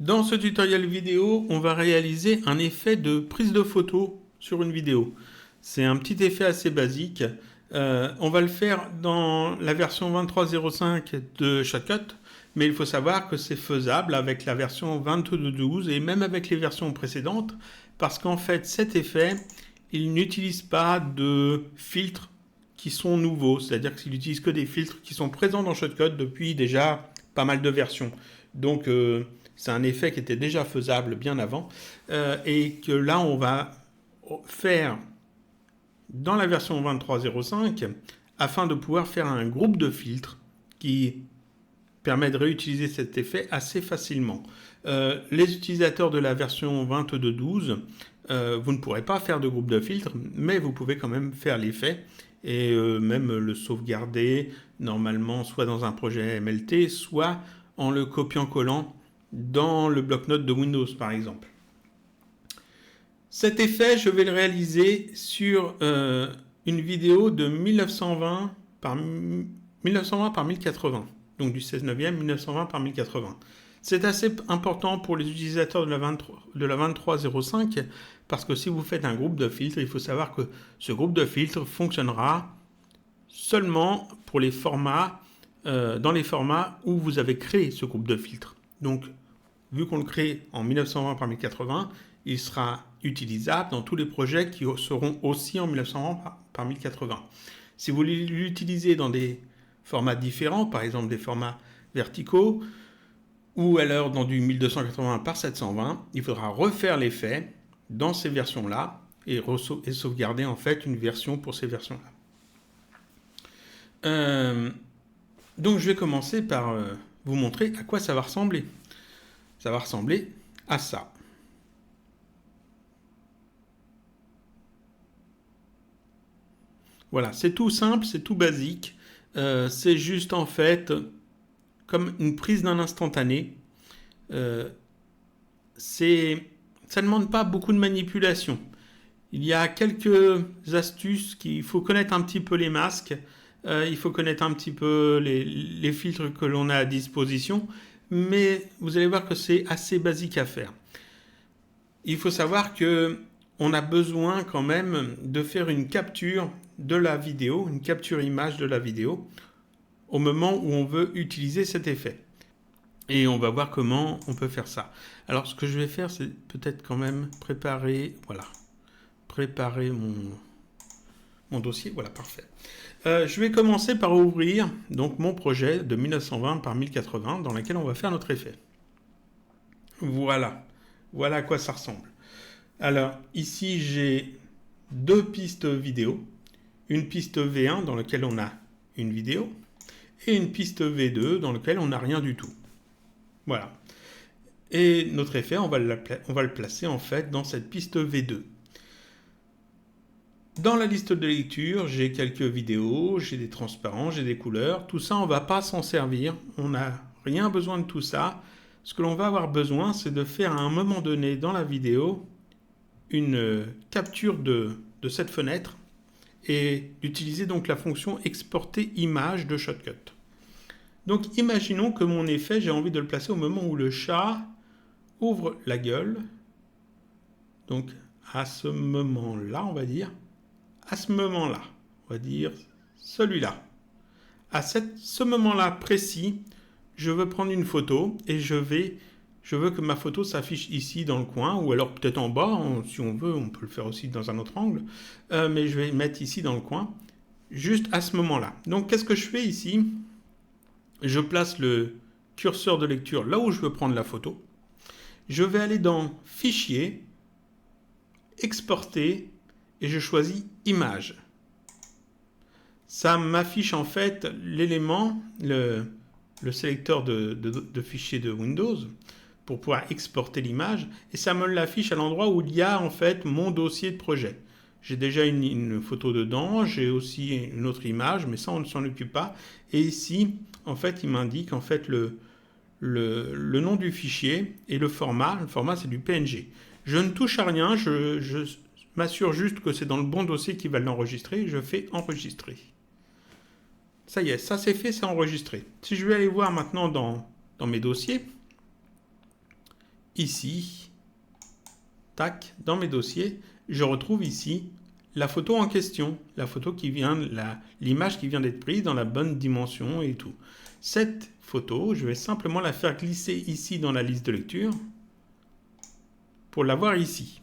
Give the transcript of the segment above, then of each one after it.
Dans ce tutoriel vidéo, on va réaliser un effet de prise de photo sur une vidéo. C'est un petit effet assez basique. On va le faire dans la version 23.05 de Shotcut, mais il faut savoir que c'est faisable avec la version 22.12 et même avec les versions précédentes, parce qu'en fait cet effet, il n'utilise pas de filtres qui sont nouveaux, c'est-à-dire qu'il n'utilise que des filtres qui sont présents dans Shotcut depuis déjà pas mal de versions. Donc c'est un effet qui était déjà faisable bien avant et que là on va faire dans la version 23.05 afin de pouvoir faire un groupe de filtres qui permet de réutiliser cet effet assez facilement. Les utilisateurs de la version 22.12, vous ne pourrez pas faire de groupe de filtres, mais vous pouvez quand même faire l'effet et même le sauvegarder normalement soit dans un projet MLT, soit en le copiant-collant dans le bloc-notes de Windows par exemple. Cet effet, je vais le réaliser sur une vidéo de 1920 par 1080, donc du 16 neuvième 1920 par 1080. C'est assez important pour les utilisateurs de la 23.05 parce que si vous faites un groupe de filtres, il faut savoir que ce groupe de filtres fonctionnera seulement pour les formats, dans les formats où vous avez créé ce groupe de filtres. Donc, vu qu'on le crée en 1920 par 1080, il sera utilisable dans tous les projets qui seront aussi en 1920 par 1080. Si vous l'utilisez dans des formats différents, par exemple des formats verticaux, ou alors dans du 1280 par 720, il faudra refaire l'effet dans ces versions-là et sauvegarder en fait une version pour ces versions-là. Donc je vais commencer par vous montrer à quoi ça va ressembler. Ça va ressembler à ça. Voilà, c'est tout simple, c'est tout basique. C'est juste en fait comme une prise d'un instantané. Ça ne demande pas beaucoup de manipulation. Il y a quelques astuces qu'il faut connaître un petit peu les masques. Il faut connaître un petit peu les filtres que l'on a à disposition. Mais vous allez voir que c'est assez basique à faire. Il faut savoir qu'on a besoin quand même de faire une capture de la vidéo, une capture image de la vidéo, au moment où on veut utiliser cet effet. Et on va voir comment on peut faire ça. Alors ce que je vais faire, c'est peut-être quand même préparer mon dossier. Voilà, parfait. Je vais commencer par ouvrir donc mon projet de 1920 par 1080 dans lequel on va faire notre effet. Voilà à quoi ça ressemble. Alors ici j'ai deux pistes vidéo, une piste V1 dans laquelle on a une vidéo et une piste V2 dans laquelle on n'a rien du tout. Voilà. Et notre effet, on va le placer en fait dans cette piste V2. Dans la liste de lecture, j'ai quelques vidéos, j'ai des transparents, j'ai des couleurs. Tout ça, on ne va pas s'en servir. On n'a rien besoin de tout ça. Ce que l'on va avoir besoin, c'est de faire à un moment donné dans la vidéo une capture de cette fenêtre et d'utiliser donc la fonction exporter image de Shotcut. Donc imaginons que mon effet, j'ai envie de le placer au moment où le chat ouvre la gueule. Donc à ce moment-là, on va dire. À ce moment-là, on va dire celui-là. À ce moment-là précis, je veux prendre une photo et je veux que ma photo s'affiche ici dans le coin, ou alors peut-être en bas, si on veut, on peut le faire aussi dans un autre angle, mais je vais mettre ici dans le coin, juste à ce moment-là. Donc qu'est-ce que je fais ici ? Je place le curseur de lecture là où je veux prendre la photo. Je vais aller dans Fichier, Exporter, et je choisis Image. Ça m'affiche en fait l'élément, le sélecteur de fichiers de Windows pour pouvoir exporter l'image, et ça me l'affiche à l'endroit où il y a en fait mon dossier de projet. J'ai déjà une photo dedans, j'ai aussi une autre image, mais ça on ne s'en occupe pas. Et ici, en fait, il m'indique en fait le nom du fichier et le format. Le format, c'est du PNG. Je ne touche à rien, je m'assure juste que c'est dans le bon dossier qui va l'enregistrer. Je fais enregistrer. Ça y est, ça c'est fait, c'est enregistré. Si je vais aller voir maintenant dans mes dossiers, ici, tac, dans mes dossiers, je retrouve ici la photo en question, la photo qui vient, l'image qui vient d'être prise dans la bonne dimension et tout. Cette photo, je vais simplement la faire glisser ici dans la liste de lecture pour l'avoir ici.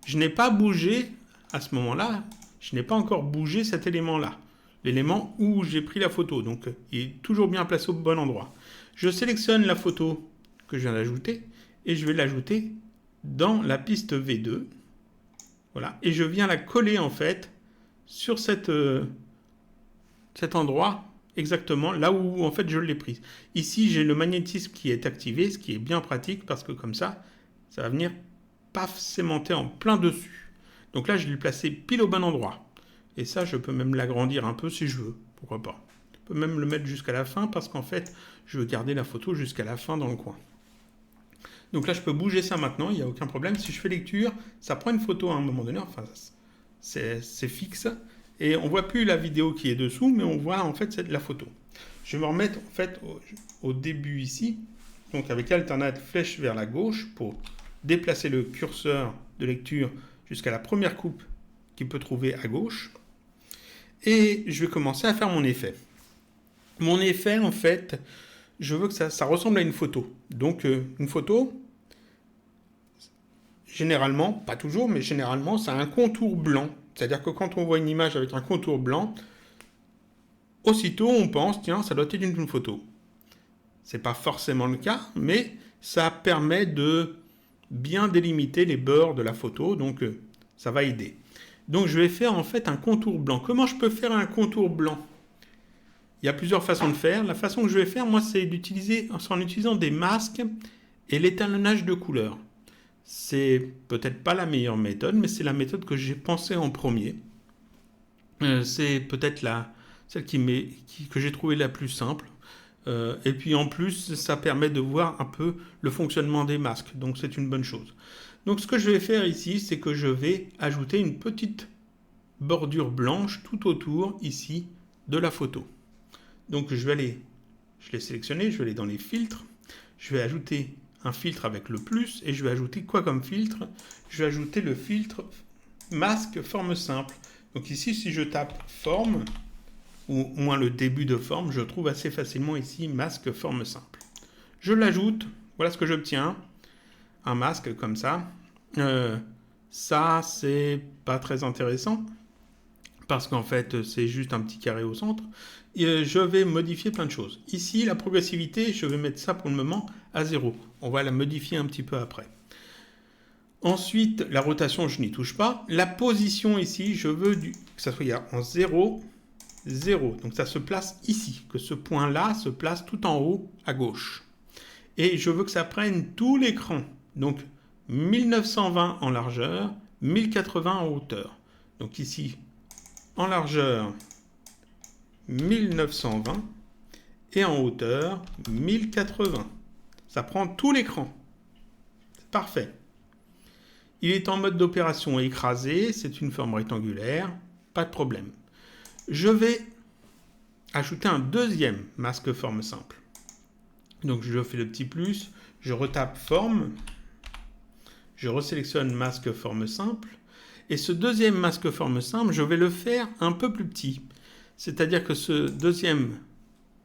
Je n'ai pas bougé à ce moment-là, je n'ai pas encore bougé cet élément-là, l'élément où j'ai pris la photo, donc il est toujours bien placé au bon endroit. Je sélectionne la photo que je viens d'ajouter et je vais l'ajouter dans la piste V2. Voilà, et je viens la coller en fait sur cet endroit, exactement là où en fait je l'ai prise. Ici, j'ai le magnétisme qui est activé, ce qui est bien pratique parce que comme ça va venir paf, s'aimanter en plein dessus. Donc là, je l'ai placé pile au bon endroit. Et ça, je peux même l'agrandir un peu si je veux, pourquoi pas. Je peux même le mettre jusqu'à la fin parce qu'en fait, je veux garder la photo jusqu'à la fin dans le coin. Donc là, je peux bouger ça maintenant, il n'y a aucun problème. Si je fais lecture, ça prend une photo à un moment donné, enfin, c'est fixe. Et on ne voit plus la vidéo qui est dessous, mais on voit en fait la photo. Je vais me remettre en fait au début ici, donc avec alternate flèche vers la gauche pour déplacer le curseur de lecture jusqu'à la première coupe qu'il peut trouver à gauche. Et je vais commencer à faire mon effet. Mon effet, en fait, je veux que ça ressemble à une photo. Donc, une photo, généralement, pas toujours, mais généralement, ça a un contour blanc. C'est-à-dire que quand on voit une image avec un contour blanc, aussitôt, on pense, tiens, ça doit être une photo. C'est pas forcément le cas, mais ça permet de bien délimiter les bords de la photo, donc ça va aider. Donc, je vais faire en fait un contour blanc. Comment je peux faire un contour blanc ? Il y a plusieurs façons de faire. La façon que je vais faire, moi, c'est d'utiliser, en utilisant des masques et l'étalonnage de couleurs. C'est peut-être pas la meilleure méthode, mais c'est la méthode que j'ai pensée en premier. C'est peut-être celle que j'ai trouvée la plus simple. Et puis en plus, ça permet de voir un peu le fonctionnement des masques. Donc c'est une bonne chose. Donc ce que je vais faire ici, c'est que je vais ajouter une petite bordure blanche tout autour ici de la photo. Donc je l'ai sélectionné, je vais aller dans les filtres, je vais ajouter un filtre avec le plus, et je vais ajouter quoi comme filtre ? Je vais ajouter le filtre masque forme simple. Donc ici, si je tape forme, ou au moins le début de forme, je trouve assez facilement ici masque forme simple. Je l'ajoute, voilà ce que j'obtiens, un masque comme ça. Ça, c'est pas très intéressant, parce qu'en fait, c'est juste un petit carré au centre. Et je vais modifier plein de choses. Ici, la progressivité, je vais mettre ça pour le moment à 0. On va la modifier un petit peu après. Ensuite, la rotation, je n'y touche pas. La position ici, je veux que ça soit en 0, 0. Donc ça se place ici, que ce point-là se place tout en haut à gauche. Et je veux que ça prenne tout l'écran. Donc 1920 en largeur, 1080 en hauteur. Donc ici, en largeur, 1920 et en hauteur 1080. Ça prend tout l'écran. C'est parfait. Il est en mode d'opération écrasé, c'est une forme rectangulaire, pas de problème. Je vais ajouter un deuxième masque forme simple. Donc je fais le petit plus, je retape forme, je resélectionne masque forme simple, et ce deuxième masque forme simple, je vais le faire un peu plus petit. C'est-à-dire que ce deuxième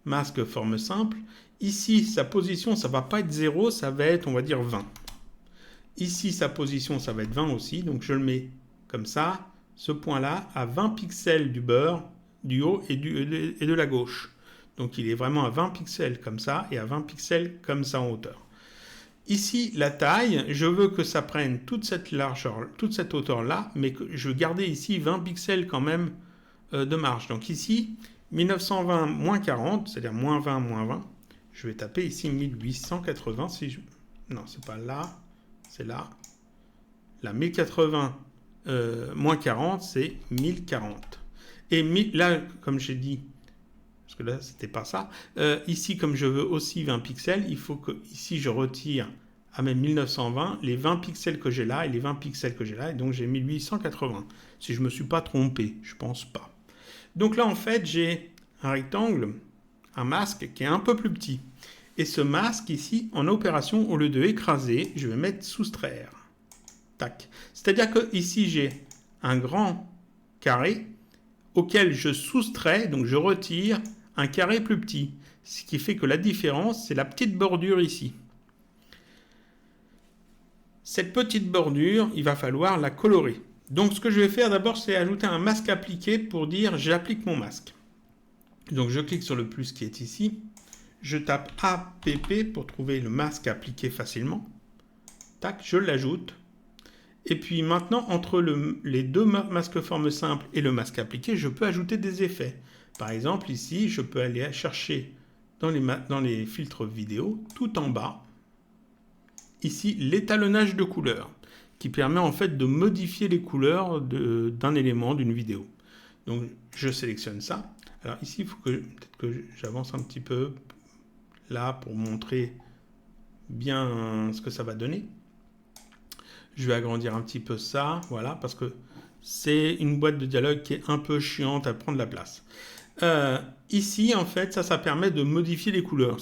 masque forme simple, ici, sa position, ça ne va pas être 0, ça va être, on va dire, 20. Ici, sa position, ça va être 20 aussi, donc je le mets comme ça, ce point-là, à 20 pixels du bord, du haut et de la gauche. Donc il est vraiment à 20 pixels comme ça, et à 20 pixels comme ça en hauteur. Ici, la taille, je veux que ça prenne toute cette largeur, toute cette hauteur-là, mais que je veux garder ici 20 pixels quand même de marge. Donc ici, 1920 moins 40, c'est-à-dire moins 20, moins 20. Je vais taper ici 1880. Non, c'est pas là, c'est là. Là, 1080 moins 40, c'est 1040. Et là, comme j'ai dit, parce que là, c'était pas ça, ici, comme je veux aussi 20 pixels, il faut que ici, je retire à même 1920 les 20 pixels que j'ai là et les 20 pixels que j'ai là, et donc j'ai 1880. Si je me suis pas trompé, je pense pas. Donc là, en fait, j'ai un rectangle, un masque qui est un peu plus petit. Et ce masque ici, en opération, au lieu de écraser, je vais mettre soustraire. Tac. C'est-à-dire que ici j'ai un grand carré auquel je soustrais, donc je retire un carré plus petit. Ce qui fait que la différence, c'est la petite bordure ici. Cette petite bordure, il va falloir la colorer. Donc ce que je vais faire d'abord, c'est ajouter un masque appliqué pour dire j'applique mon masque. Donc je clique sur le plus qui est ici. Je tape APP pour trouver le masque appliqué facilement. Tac, je l'ajoute. Et puis maintenant, entre les deux masques forme simple et le masque appliqué, je peux ajouter des effets. Par exemple, ici, je peux aller chercher dans les filtres vidéo, tout en bas, ici, l'étalonnage de couleurs, qui permet en fait de modifier les couleurs d'un élément, d'une vidéo. Donc, je sélectionne ça. Alors ici, il faut peut-être que j'avance un petit peu là pour montrer bien ce que ça va donner. Je vais agrandir un petit peu ça, voilà, parce que c'est une boîte de dialogue qui est un peu chiante à prendre la place. Ici, en fait, ça permet de modifier les couleurs.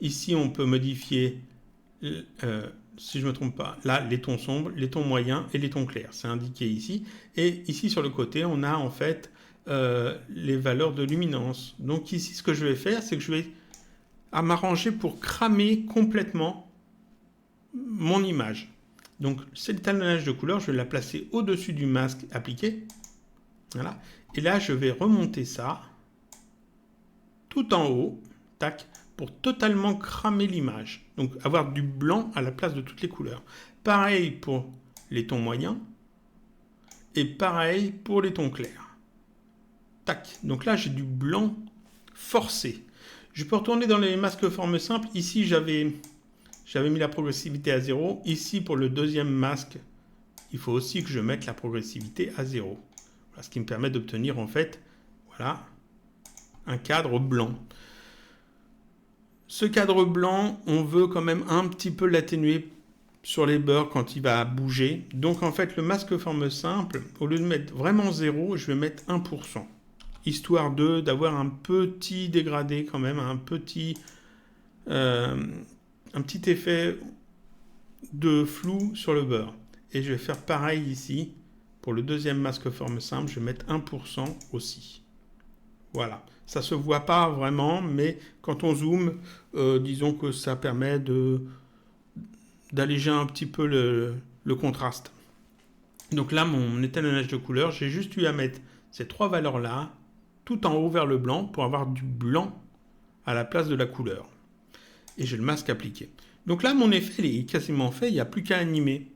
Ici, on peut modifier, si je ne me trompe pas, là, les tons sombres, les tons moyens et les tons clairs. C'est indiqué ici. Et ici, sur le côté, on a en fait les valeurs de luminance. Donc ici, ce que je vais faire, c'est que je vais m'arranger pour cramer complètement mon image. Donc, cet étalonnage de couleur, je vais la placer au-dessus du masque appliqué. Voilà. Et là, je vais remonter ça tout en haut, tac, pour totalement cramer l'image. Donc, avoir du blanc à la place de toutes les couleurs. Pareil pour les tons moyens et pareil pour les tons clairs. Tac. Donc là, j'ai du blanc forcé. Je peux retourner dans les masques forme simple. Ici, j'avais mis la progressivité à 0. Ici, pour le deuxième masque, il faut aussi que je mette la progressivité à 0. Voilà, ce qui me permet d'obtenir en fait, voilà, un cadre blanc. Ce cadre blanc, on veut quand même un petit peu l'atténuer sur les bords quand il va bouger. Donc en fait, le masque forme simple, au lieu de mettre vraiment 0, je vais mettre 1%. Histoire d'avoir un petit dégradé quand même, un petit effet de flou sur le beurre. Et je vais faire pareil ici. Pour le deuxième masque forme simple, je vais mettre 1% aussi. Voilà. Ça ne se voit pas vraiment, mais quand on zoome, disons que ça permet d'alléger un petit peu le contraste. Donc là, mon étalonnage de couleur, j'ai juste eu à mettre ces trois valeurs-là, tout en haut vers le blanc, pour avoir du blanc à la place de la couleur. Et j'ai le masque appliqué. Donc là, mon effet il est quasiment fait, il n'y a plus qu'à animer.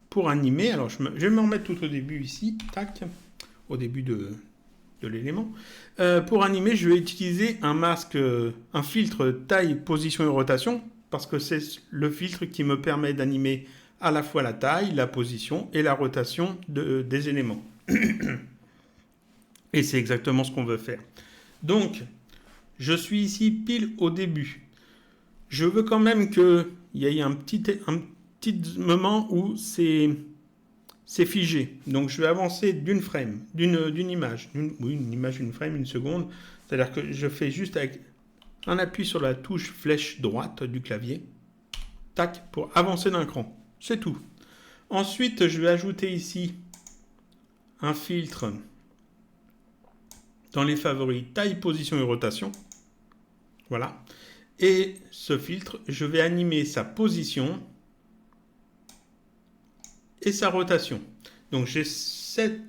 Pour animer, alors je vais me remettre tout au début ici, tac, au début de l'élément. Pour animer, je vais utiliser un masque, un filtre taille, position et rotation, parce que c'est le filtre qui me permet d'animer à la fois la taille, la position et la rotation des éléments. Et c'est exactement ce qu'on veut faire. Donc, je suis ici pile au début. Je veux quand même qu'il y ait un petit moment où c'est figé. Donc je vais avancer d'une image. Une image, une frame, une seconde. C'est-à-dire que je fais juste avec un appui sur la touche flèche droite du clavier. Tac, pour avancer d'un cran. C'est tout. Ensuite, je vais ajouter ici un filtre dans les favoris taille, position et rotation. Voilà. Et ce filtre, je vais animer sa position et sa rotation. Donc j'ai cet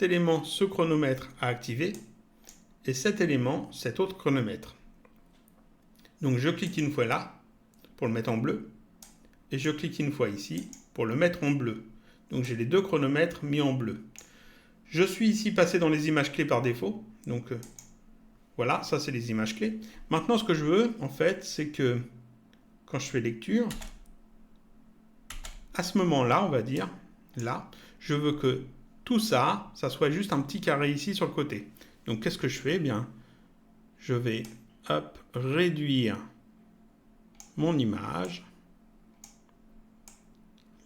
élément, ce chronomètre à activer, et cet élément, cet autre chronomètre. Donc je clique une fois là, pour le mettre en bleu, et je clique une fois ici, pour le mettre en bleu. Donc j'ai les deux chronomètres mis en bleu. Je suis ici passé dans les images clés par défaut, donc voilà, ça c'est les images clés. Maintenant ce que je veux, en fait, c'est que quand je fais lecture, à ce moment-là, on va dire, là, je veux que tout ça, ça soit juste un petit carré ici sur le côté. Donc, qu'est-ce que je fais? Eh bien, je vais, hop, réduire mon image,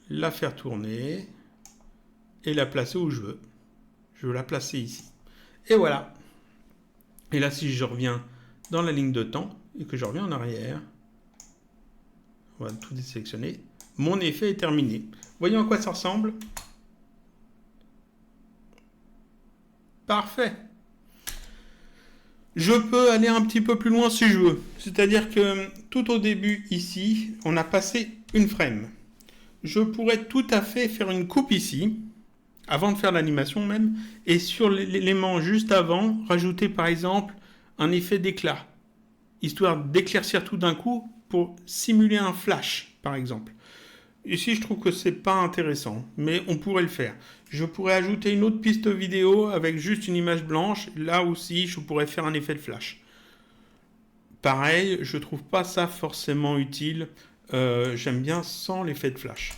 la faire tourner et la placer où je veux. Je veux la placer ici. Et voilà. Et là, si je reviens dans la ligne de temps, et que je reviens en arrière, on va tout désélectionner, mon effet est terminé. Voyons à quoi ça ressemble. Parfait. Je peux aller un petit peu plus loin si je veux. C'est-à-dire que tout au début ici, on a passé une frame. Je pourrais tout à fait faire une coupe ici, avant de faire l'animation même, et sur l'élément juste avant, rajouter par exemple un effet d'éclat, histoire d'éclaircir tout d'un coup pour simuler un flash, par exemple. Ici, je trouve que c'est pas intéressant, mais on pourrait le faire. Je pourrais ajouter une autre piste vidéo avec juste une image blanche. Là aussi, je pourrais faire un effet de flash. Pareil, je trouve pas ça forcément utile. J'aime bien sans l'effet de flash.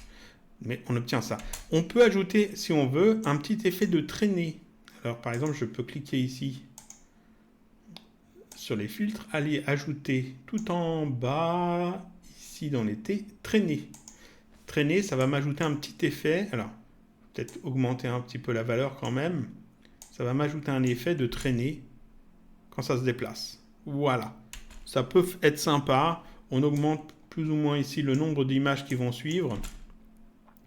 Mais on obtient ça. On peut ajouter, si on veut, un petit effet de traînée. Alors, par exemple, je peux cliquer ici sur les filtres, aller ajouter tout en bas, ici dans les T, traîner. Traîner, ça va m'ajouter un petit effet. Alors, peut-être augmenter un petit peu la valeur quand même. Ça va m'ajouter un effet de traîner quand ça se déplace. Voilà. Ça peut être sympa. On augmente plus ou moins ici le nombre d'images qui vont suivre.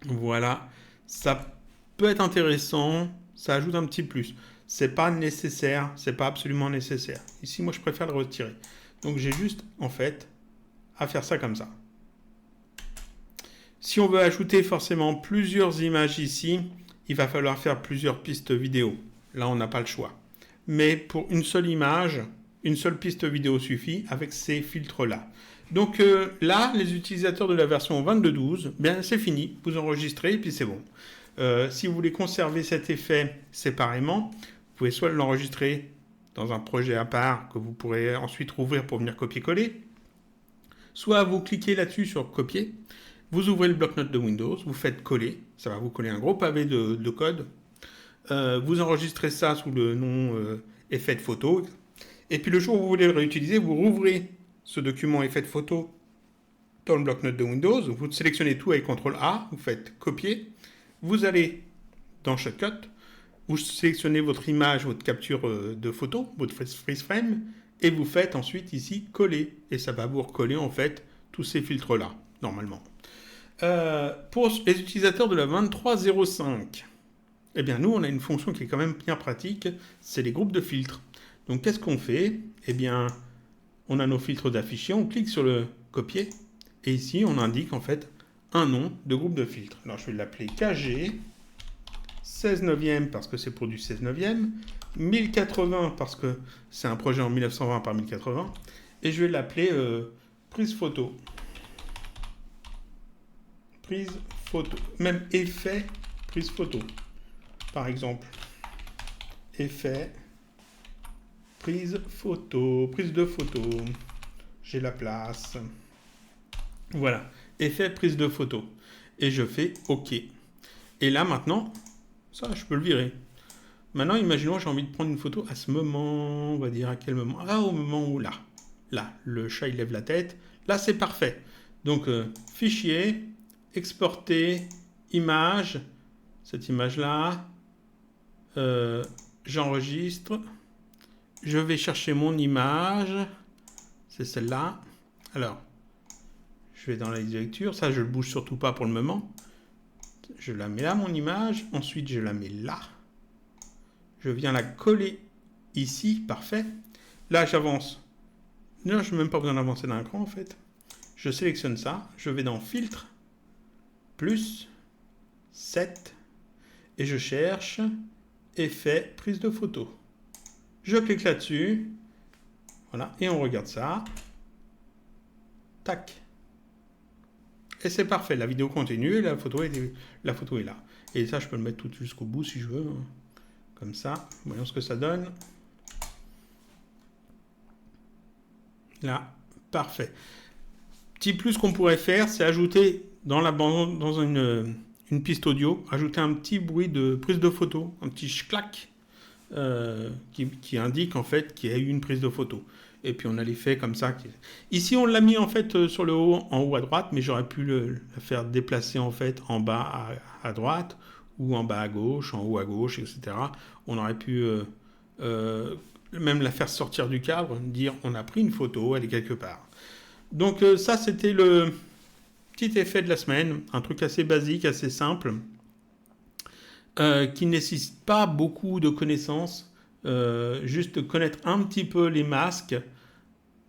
Voilà. Ça peut être intéressant. Ça ajoute un petit plus. C'est pas nécessaire. C'est pas absolument nécessaire. Ici, moi, je préfère le retirer. Donc, j'ai juste, en fait, à faire ça comme ça. Si on veut ajouter forcément plusieurs images ici, il va falloir faire plusieurs pistes vidéo. Là, on n'a pas le choix. Mais pour une seule image, une seule piste vidéo suffit avec ces filtres-là. Donc là, les utilisateurs de la version 22.12, bien c'est fini, vous enregistrez et puis c'est bon. Si vous voulez conserver cet effet séparément, vous pouvez soit l'enregistrer dans un projet à part que vous pourrez ensuite rouvrir pour venir copier-coller, soit vous cliquez là-dessus sur copier, vous ouvrez le bloc-notes de Windows, vous faites coller, ça va vous coller un gros pavé de code, vous enregistrez ça sous le nom effet de photo, et puis le jour où vous voulez le réutiliser, vous rouvrez ce document effet de photo dans le bloc-notes de Windows, vous sélectionnez tout avec CTRL A, vous faites copier, vous allez dans Shotcut, vous sélectionnez votre image, votre capture de photo, votre freeze frame, et vous faites ensuite ici coller, et ça va vous recoller en fait tous ces filtres-là, normalement. Pour les utilisateurs de la 23.05, eh bien nous on a une fonction qui est quand même bien pratique, c'est les groupes de filtres. Donc qu'est-ce qu'on fait? Eh bien on a nos filtres d'affichés, on clique sur le copier et ici on indique en fait un nom de groupe de filtres. Alors je vais l'appeler KG 16 neuvième parce que c'est pour du 16 neuvième, 1080 parce que c'est un projet en 1920 par 1080 et je vais l'appeler prise photo. Prise photo, même effet prise photo, par exemple, effet prise photo, prise de photo, j'ai la place, voilà, effet prise de photo, et je fais OK. Et là maintenant, ça je peux le virer. Maintenant imaginons j'ai envie de prendre une photo à ce moment, on va dire à quel moment? Ah, au moment où là, le chat il lève la tête, là c'est parfait. Donc fichier, exporter, image, cette image-là, j'enregistre, je vais chercher mon image, c'est celle-là. Alors, je vais dans la liste de lecture, ça je ne bouge surtout pas pour le moment. Je la mets là, mon image, ensuite je la mets là. Je viens la coller ici, parfait. Là, j'avance. Non, je n'ai même pas besoin d'avancer d'un cran en fait. Je sélectionne ça, je vais dans Filtre, plus 7 et je cherche effet prise de photo. Je clique là-dessus, voilà, et on regarde ça. Tac. Et c'est parfait, la vidéo continue et la photo est là. Et ça, je peux le mettre tout jusqu'au bout si je veux. Comme ça, voyons ce que ça donne. Là, parfait. Petit plus qu'on pourrait faire, c'est ajouter dans la bande, dans une piste audio, ajouter un petit bruit de prise de photo, un petit clac qui indique en fait qu'il y a eu une prise de photo. Et puis on a l'effet comme ça. Ici on l'a mis en fait sur le haut, en haut à droite, mais j'aurais pu le faire déplacer en fait en bas à droite ou en bas à gauche, en haut à gauche, etc. On aurait pu même la faire sortir du cadre, dire on a pris une photo, elle est quelque part. Donc ça, c'était le petit effet de la semaine, un truc assez basique, assez simple, qui ne nécessite pas beaucoup de connaissances, juste connaître un petit peu les masques,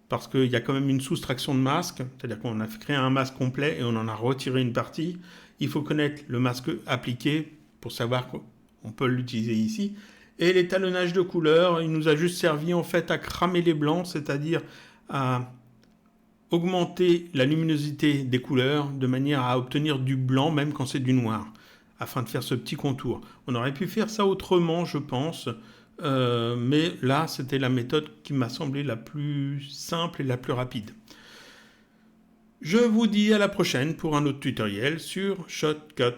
parce qu'il y a quand même une soustraction de masques, c'est-à-dire qu'on a créé un masque complet et on en a retiré une partie. Il faut connaître le masque appliqué pour savoir qu'on peut l'utiliser ici. Et l'étalonnage de couleurs, il nous a juste servi en fait à cramer les blancs, c'est-à-dire à augmenter la luminosité des couleurs de manière à obtenir du blanc même quand c'est du noir, afin de faire ce petit contour. On aurait pu faire ça autrement, je pense, mais là, c'était la méthode qui m'a semblé la plus simple et la plus rapide. Je vous dis à la prochaine pour un autre tutoriel sur Shotcut.